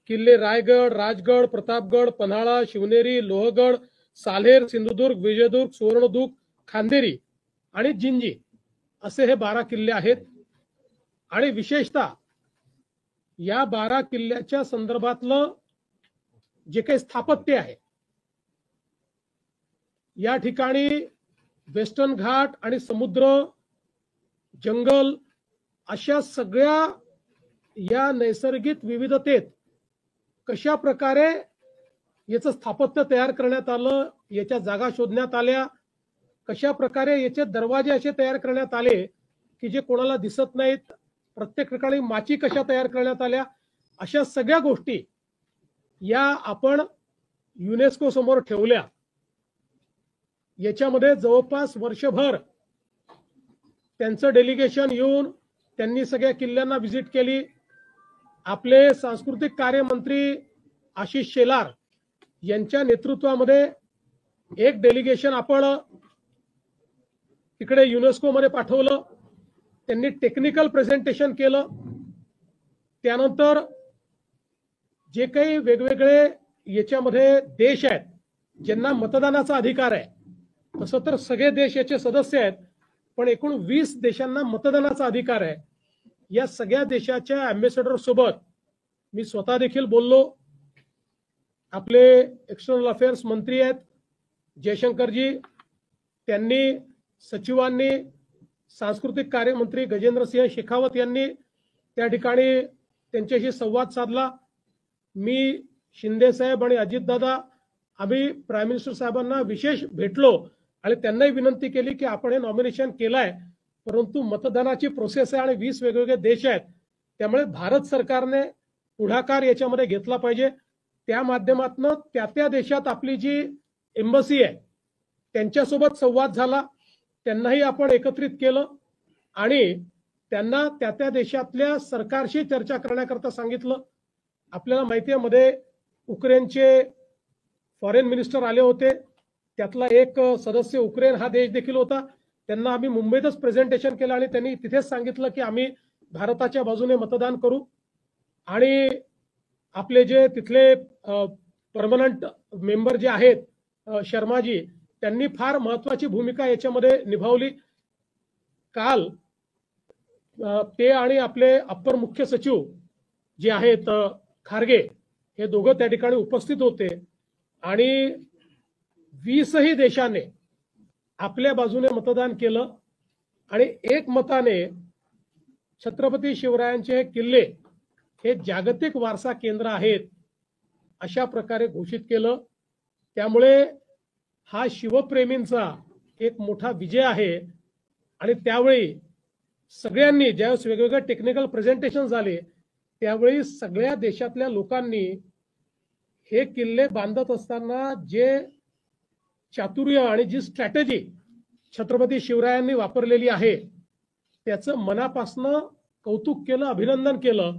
किल्ले रायगड, राजगड, प्रतापगड, पन्हाळा, शिवनेरी, लोहगड, साल्हेर, सिंधुदुर्ग, विजयदुर्ग, सुवर्णदुर्ग, खांदेरी आणि जिंजी असे हे 12 किल्ले आहेत। आणि विशेषतः या 12 किल्ल्याच्या संदर्भातलं जे काही स्थापत्य आहे, या ठिकाणी वेस्टर्न घाट आणि समुद्र, जंगल अशा सगळ्या या नैसर्गिक विविधतेत कशा प्रकारे याचं स्थापत्य तयार करण्यात आलं, याच्या जागा शोधण्यात आल्या, कशा प्रकारे याचे दरवाजे असे तयार करण्यात आले की जे कोणाला दिसत नाहीत, प्रत्येक ठिकाणी माची कशा तयार करण्यात आल्या, अशा सगळ्या गोष्टी या आपण युनेस्को समोर ठेवल्या। याच्यामध्ये जवळपास वर्षभर त्यांचं डेलिगेशन येऊन त्यांनी सगळ्या किल्ल्यांना व्हिजिट केली। आपले सांस्कृतिक कार्य मंत्री आशिष शेलार यांच्या नेतृत्वामध्ये एक डेलिगेशन आपण तिकडे युनेस्को मध्ये पाठवलं। त्यांनी टेक्निकल प्रेझेंटेशन केलं। त्यानंतर जे काही वेगवेगळे याच्यामध्ये देश आहेत ज्यांना मतदानाचा अधिकार आहे, तसं तर सगळे देश याचे सदस्य आहेत, पण एकूण 20 देशांना मतदानाचा अधिकार आहे। या सगळ्या देशाच्या अँबॅसेडर सोबत मी स्वतः देखील बोललो। आपले एक्सटर्नल अफेअर्स मंत्री आहेत जयशंकरजी, त्यांनी सचिवांनी, सांस्कृतिक कार्य मंत्री गजेंद्रसिंह शेखावत यांनी त्या ठिकाणी त्यांच्याशी संवाद साधला। मी शिंदे साहेब आणि अजितदादा आम्ही प्राईम मिनिस्टर साहेबांना विशेष भेटलो आणि त्यांनाही विनंती केली की आपण हे नॉमिनेशन केलंय, परंतु मतदानाची प्रोसेस आहे आणि 20 वेगवेगळे देश आहेत, त्यामुळे भारत सरकारने पुढाकार याच्यामध्ये घेतला पाहिजे। त्या माध्यमातून त्या त्या देशात आपली जी एम्बसी आहे त्यांच्यासोबत संवाद झाला, त्यांनाही आपण एकत्रित केलं आणि त्यांना त्या त्या देशातल्या सरकारशी चर्चा करण्याकरता सांगितलं। आपल्याला माहिती आहे मध्ये युक्रेनचे फॉरेन मिनिस्टर आले होते, त्यातला एक सदस्य युक्रेन हा देश देखील होता। त्यांना आम्ही मुंबईतच प्रेझेंटेशन केलं आणि त्यांनी तिथेच सांगितलं की आम्ही भारताच्या बाजूने मतदान करू। आणि आपले जे तिथले परमनंट मेंबर जे आहेत शर्माजी, त्यांनी फार महत्वाची भूमिका याच्यामध्ये निभावली। काल ते आणि आपले अप्पर मुख्य सचिव जे आहेत खारगे, हे दोघं त्या ठिकाणी उपस्थित होते आणि 20ही देशाने आपल्या बाजूने मतदान केलं आणि एक मताने छत्रपती शिवरायांचे हे किल्ले हे जागतिक वारसा केंद्र आहेत अशा प्रकारे घोषित केलं। त्यामुळे हा शिवप्रेमींचा एक मोठा विजय आहे। आणि त्यावेळी सगळ्यांनी ज्यावेळेस वेगवेगळे टेक्निकल प्रेझेंटेशन झाले त्यावेळी सगळ्या देशातल्या लोकांनी हे किल्ले बांधत असताना जे चातुर्य आणि जी स्ट्रॅटेजी छत्रपती शिवरायांनी वापरलेली आहे त्याचं मनापासून कौतुक केलं, अभिनंदन केलं।